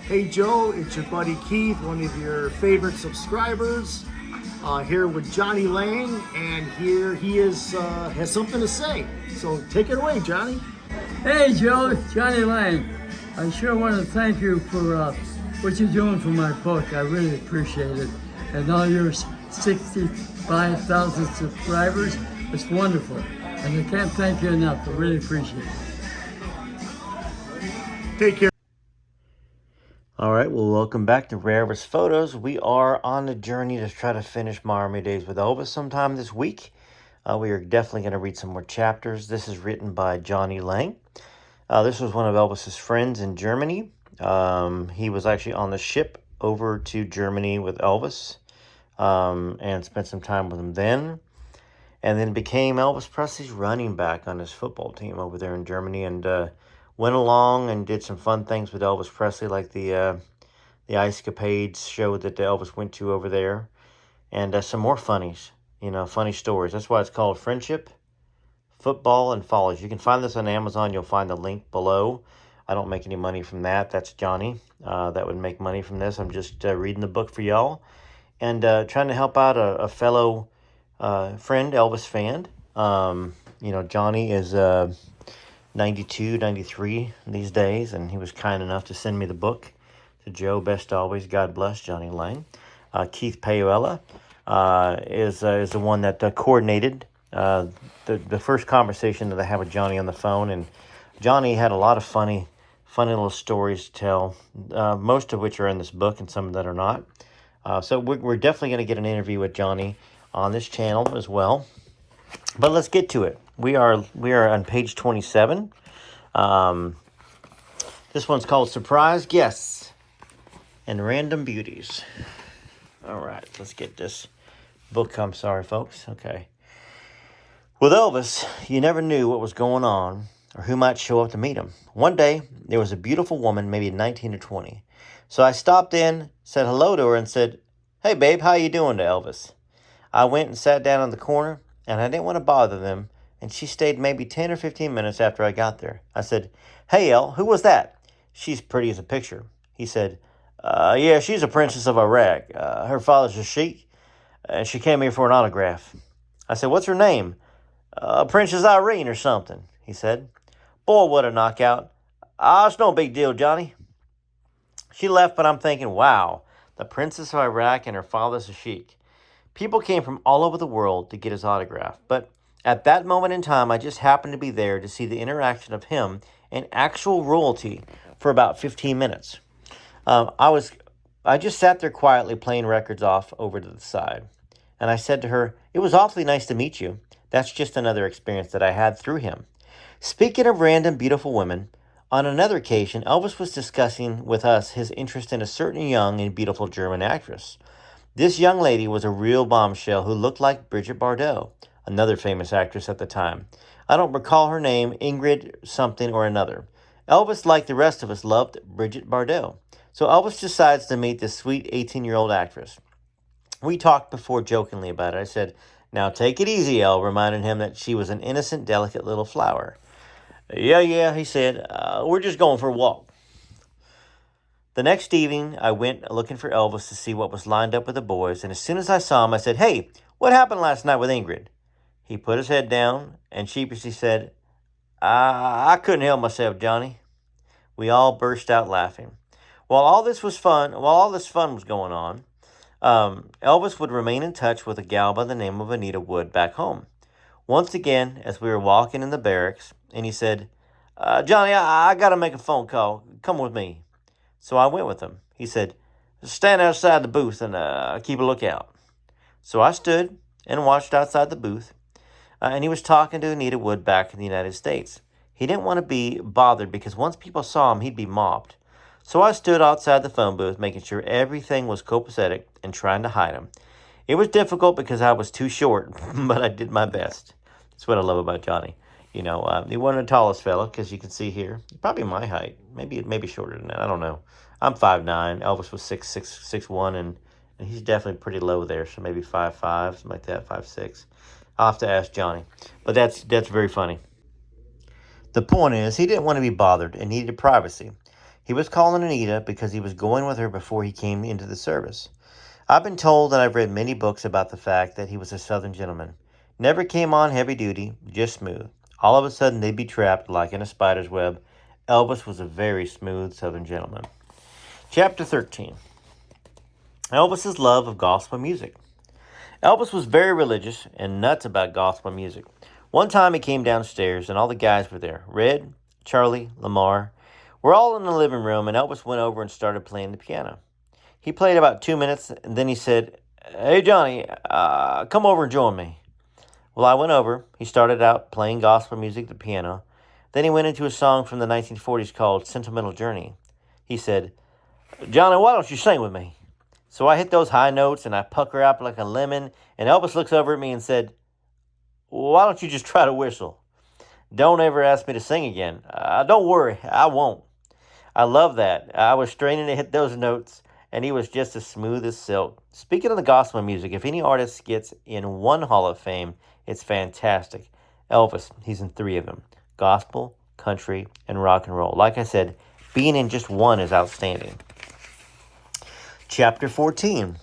Hey Joe, it's your buddy Keith, one of your favorite subscribers, here with Johnny Lang, and here he is has something to say. So take it away, Johnny. Hey Joe, Johnny Lang. I sure want to thank you for what you're doing for my book. I really appreciate it. And all your 65,000 subscribers, it's wonderful. And I can't thank you enough. I really appreciate it. Take care. All right, well, welcome back to Rarest Photos. We are on a journey to try to finish My Army Days with Elvis sometime this week. We are definitely going to read some more chapters. This is written by Johnny Lang. This was one of Elvis's friends in Germany. He was actually on the ship over to Germany with Elvis and spent some time with him then. And then became Elvis Presley's running back on his football team over there in Germany, and went along and did some fun things with Elvis Presley, like the Ice Capades show that Elvis went to over there, and some more funny stories. That's why it's called Friendship, Football, and Follies. You can find this on Amazon. You'll find the link below. I don't make any money from that. That's Johnny. That would make money from this. I'm just reading the book for y'all and trying to help out a fellow friend, Elvis fan. Johnny is 92, 93 these days, and he was kind enough to send me the book. To Joe, best always, God bless, Johnny Lang. Keith Payuela is the one that coordinated the first conversation that I had with Johnny on the phone, and Johnny had a lot of funny little stories to tell, most of which are in this book and some that are not. So we're definitely going to get an interview with Johnny on this channel as well. But let's get to it. We are on page 27. This one's called Surprise Guests and Random Beauties. All right, let's get this book. I'm sorry, folks. Okay. With Elvis, you never knew what was going on or who might show up to meet him. One day, there was a beautiful woman, maybe 19 or 20. So I stopped in, said hello to her, and said, "Hey, babe, how you doing?" to Elvis. I went and sat down in the corner, and I didn't want to bother them, and she stayed maybe 10 or 15 minutes after I got there. I said, "Hey, El, who was that?" "She's pretty as a picture." He said, "Yeah, she's a princess of Iraq. Her father's a sheik, and she came here for an autograph." I said, "What's her name?" "Princess Irene or something," he said. "Boy, what a knockout." It's no big deal, Johnny." She left, but I'm thinking, wow, the princess of Iraq and her father's a sheik. People came from all over the world to get his autograph, but at that moment in time, I just happened to be there to see the interaction of him and actual royalty for about 15 minutes. I just sat there quietly playing records off over to the side, and I said to her, "It was awfully nice to meet you. That's just another experience that I had through him." Speaking of random beautiful women, on another occasion, Elvis was discussing with us his interest in a certain young and beautiful German actress. This young lady was a real bombshell who looked like Brigitte Bardot, another famous actress at the time. I don't recall her name, Ingrid something or another. Elvis, like the rest of us, loved Brigitte Bardot. So Elvis decides to meet this sweet 18-year-old actress. We talked before jokingly about it. I said, "Now take it easy, El," reminding him that she was an innocent, delicate little flower. Yeah, he said, "We're just going for a walk." The next evening, I went looking for Elvis to see what was lined up with the boys, and as soon as I saw him, I said, "Hey, what happened last night with Ingrid?" He put his head down and sheepishly said, I couldn't help myself, Johnny." We all burst out laughing. While all this fun was going on, Elvis would remain in touch with a gal by the name of Anita Wood back home. Once again, as we were walking in the barracks, and he said, "Johnny, I got to make a phone call. Come with me." So I went with him. He said, "Stand outside the booth and keep a lookout." So I stood and watched outside the booth, and he was talking to Anita Wood back in the United States. He didn't want to be bothered because once people saw him, he'd be mobbed. So I stood outside the phone booth, making sure everything was copacetic and trying to hide him. It was difficult because I was too short, but I did my best. That's what I love about Johnny. He wasn't the tallest fella, because you can see here, probably my height, maybe shorter than that. I don't know. I'm 5'9". Elvis was 6'1", and he's definitely pretty low there, so maybe 5'5", something like that, 5'6". I'll have to ask Johnny, but that's very funny. The point is, he didn't want to be bothered and needed privacy. He was calling Anita because he was going with her before he came into the service. I've been told and I've read many books about the fact that he was a Southern gentleman. Never came on heavy duty, just smooth. All of a sudden they'd be trapped like in a spider's web. Elvis was a very smooth Southern gentleman. Chapter 13. Elvis's love of gospel music. Elvis was very religious and nuts about gospel music. One time he came downstairs and all the guys were there. Red, Charlie, Lamar. We're all in the living room and Elvis went over and started playing the piano. He played about 2 minutes and then he said, "Hey Johnny, come over and join me." Well, I went over. He started out playing gospel music, the piano. Then he went into a song from the 1940s called Sentimental Journey. He said, "Johnny, why don't you sing with me?" So I hit those high notes and I pucker up like a lemon and Elvis looks over at me and said, "Why don't you just try to whistle? Don't ever ask me to sing again. Don't worry, I won't." I love that. I was straining to hit those notes, and he was just as smooth as silk. Speaking of the gospel music, if any artist gets in one Hall of Fame, it's fantastic. Elvis, he's in 3 of them. Gospel, country, and rock and roll. Like I said, being in just one is outstanding. Chapter 14.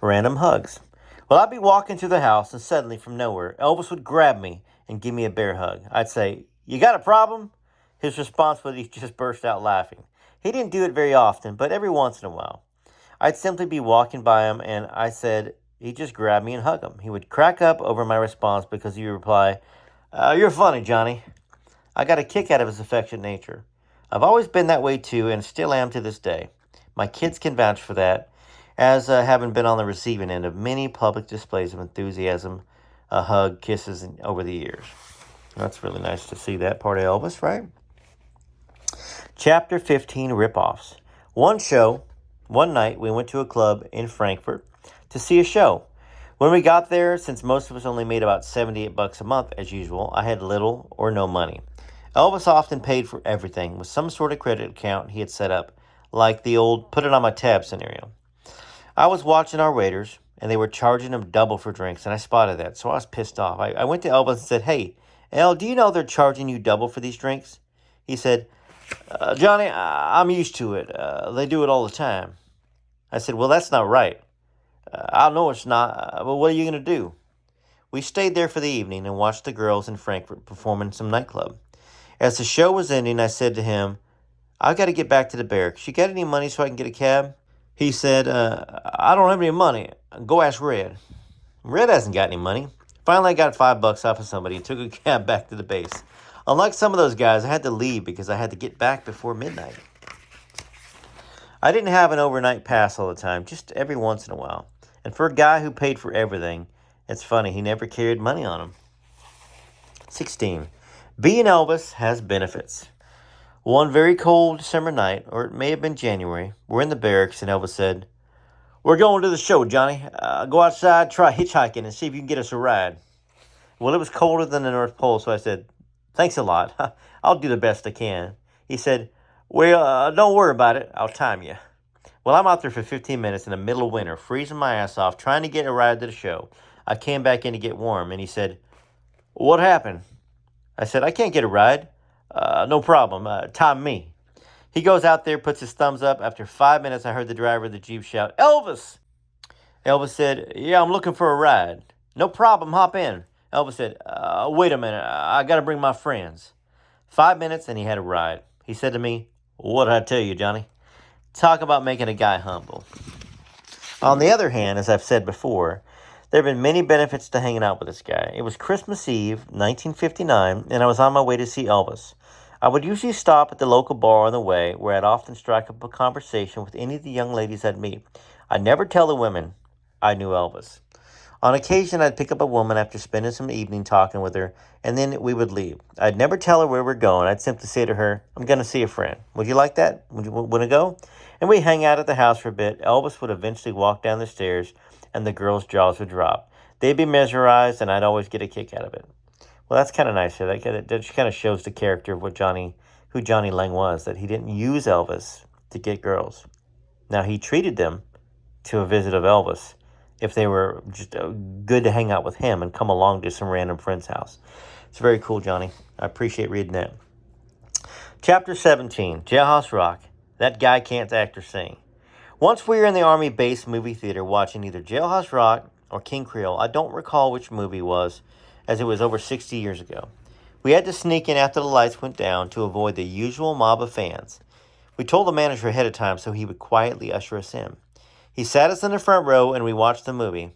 Random Hugs. Well, I'd be walking through the house, and suddenly, from nowhere, Elvis would grab me and give me a bear hug. I'd say, "You got a problem?" His response would he just burst out laughing. He didn't do it very often, but every once in a while. I'd simply be walking by him, and I said he'd just grab me and hug him. He would crack up over my response because he would reply, "You're funny, Johnny." I got a kick out of his affectionate nature. I've always been that way too, and still am to this day. My kids can vouch for that, as having been on the receiving end of many public displays of enthusiasm, a hug, kisses over the years. That's really nice to see that part of Elvis, right? Chapter 15, Rip-Offs. One night, we went to a club in Frankfurt to see a show. When we got there, since most of us only made about $78 a month as usual, I had little or no money. Elvis often paid for everything with some sort of credit account he had set up, like the old put it on my tab scenario. I was watching our waiters, and they were charging them double for drinks, and I spotted that, so I was pissed off. I went to Elvis and said, "Hey, El, do you know they're charging you double for these drinks?" He said, "Johnny, I'm used to it. They do it all the time." I said, "Well, that's not right." "I know it's not, but what are you going to do?" We stayed there for the evening and watched the girls in Frankfurt perform in some nightclub. As the show was ending, I said to him, "I've got to get back to the barracks. You got any money so I can get a cab?" He said, "I don't have any money. Go ask Red." Red hasn't got any money. Finally, I got $5 off of somebody and took a cab back to the base. Unlike some of those guys, I had to leave because I had to get back before midnight. I didn't have an overnight pass all the time, just every once in a while. And for a guy who paid for everything, it's funny, he never carried money on him. 16. Being Elvis has benefits. One very cold December night, or it may have been January, we're in the barracks and Elvis said, "We're going to the show, Johnny. Go outside, try hitchhiking, and see if you can get us a ride." Well, it was colder than the North Pole, so I said, "Thanks a lot. I'll do the best I can." He said, "Well, don't worry about it. I'll time you." Well, I'm out there for 15 minutes in the middle of winter, freezing my ass off, trying to get a ride to the show. I came back in to get warm, and he said, "What happened?" I said, "I can't get a ride." "No problem. Time me." He goes out there, puts his thumbs up. After 5 minutes, I heard the driver of the Jeep shout, "Elvis!" Elvis said, "Yeah, I'm looking for a ride." "No problem. Hop in." Elvis said, "Wait a minute. I got to bring my friends." 5 minutes, and he had a ride. He said to me, "What did I tell you, Johnny?" Talk about making a guy humble. On the other hand, as I've said before, there have been many benefits to hanging out with this guy. It was Christmas Eve, 1959, and I was on my way to see Elvis. I would usually stop at the local bar on the way, where I'd often strike up a conversation with any of the young ladies I'd meet. I'd never tell the women I knew Elvis. On occasion, I'd pick up a woman after spending some evening talking with her, and then we would leave. I'd never tell her where we're going. I'd simply say to her, "I'm going to see a friend. Would you like that? Would you want to go?" And we'd hang out at the house for a bit. Elvis would eventually walk down the stairs, and the girls' jaws would drop. They'd be mesmerized, and I'd always get a kick out of it. Well, that's kind of nice. That just kind of shows the character of who Johnny Lang was, that he didn't use Elvis to get girls. Now, he treated them to a visit of Elvis if they were just good to hang out with him and come along to some random friend's house. It's very cool, Johnny. I appreciate reading that. Chapter 17, Jailhouse Rock. That guy can't act or sing. Once we were in the Army-based movie theater watching either Jailhouse Rock or King Creole. I don't recall which movie it was, as it was over 60 years ago. We had to sneak in after the lights went down to avoid the usual mob of fans. We told the manager ahead of time so he would quietly usher us in. He sat us in the front row and we watched the movie.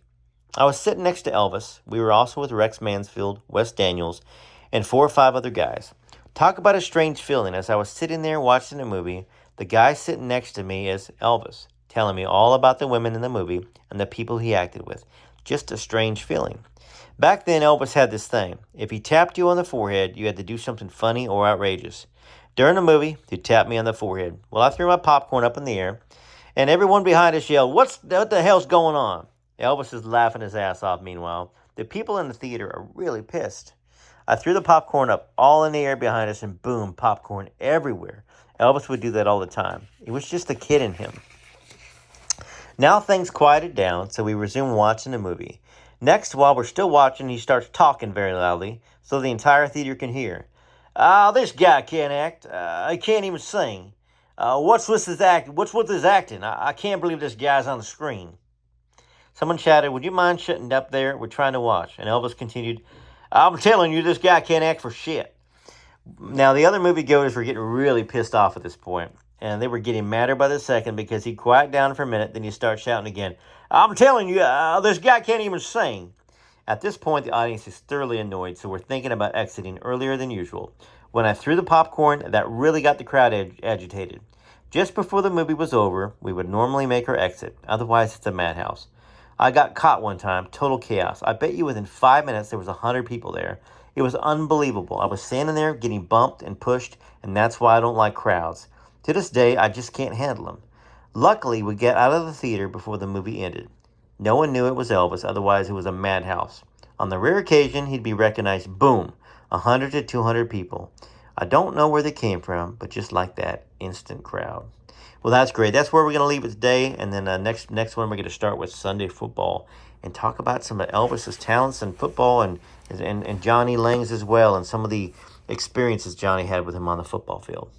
I was sitting next to Elvis. We were also with Rex Mansfield, Wes Daniels, and 4 or 5 other guys. Talk about a strange feeling. As I was sitting there watching the movie, the guy sitting next to me is Elvis, telling me all about the women in the movie and the people he acted with. Just a strange feeling. Back then, Elvis had this thing. If he tapped you on the forehead, you had to do something funny or outrageous. During the movie, he tapped me on the forehead. Well, I threw my popcorn up in the air, and everyone behind us yelled, what the hell's going on? Elvis is laughing his ass off meanwhile. The people in the theater are really pissed. I threw the popcorn up all in the air behind us, and boom, popcorn everywhere. Elvis would do that all the time. It was just the kid in him. Now things quieted down, so we resumed watching the movie. Next, while we're still watching, he starts talking very loudly, so the entire theater can hear. This guy can't act. He can't even sing. What's with his acting? I can't believe this guy's on the screen. Someone shouted, would you mind shutting up there? We're trying to watch. And Elvis continued, I'm telling you, this guy can't act for shit. Now, the other moviegoers were getting really pissed off at this point, and they were getting madder by the second because he'd quiet down for a minute, then he'd start shouting again, I'm telling you, this guy can't even sing. At this point, the audience is thoroughly annoyed, so we're thinking about exiting earlier than usual. When I threw the popcorn, that really got the crowd agitated. Just before the movie was over, we would normally make our exit. Otherwise, it's a madhouse. I got caught one time, total chaos. I bet you within 5 minutes there was 100 people there. It was unbelievable. I was standing there getting bumped and pushed, and that's why I don't like crowds. To this day, I just can't handle them. Luckily, we got out of the theater before the movie ended. No one knew it was Elvis, otherwise it was a madhouse. On the rare occasion, he'd be recognized, boom, 100 to 200 people. I don't know where they came from, but just like that, instant crowd. Well, that's great. That's where we're going to leave it today. And then next one, we're going to start with Sunday football and talk about some of Elvis's talents in football and Johnny Lang's as well, and some of the experiences Johnny had with him on the football field.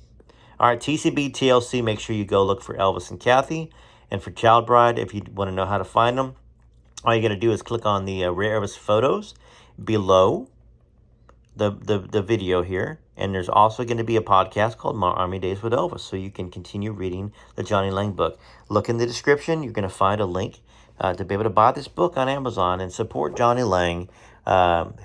All right, TCB, TLC, make sure you go look for Elvis and Kathy. And for Child Bride, if you want to know how to find them, all you got to do is click on the Rare Elvis photos below the video here. And there's also going to be a podcast called My Army Days with Elvis, so you can continue reading the Johnny Lang book. Look in the description. You're going to find a link to be able to buy this book on Amazon and support Johnny Lang,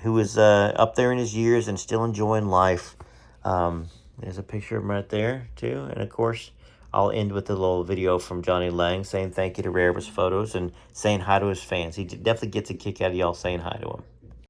who is up there in his years and still enjoying life. There's a picture of him right there, too. And, of course, I'll end with a little video from Johnny Lang saying thank you to Rare Elvis Photos and saying hi to his fans. He definitely gets a kick out of y'all saying hi to him.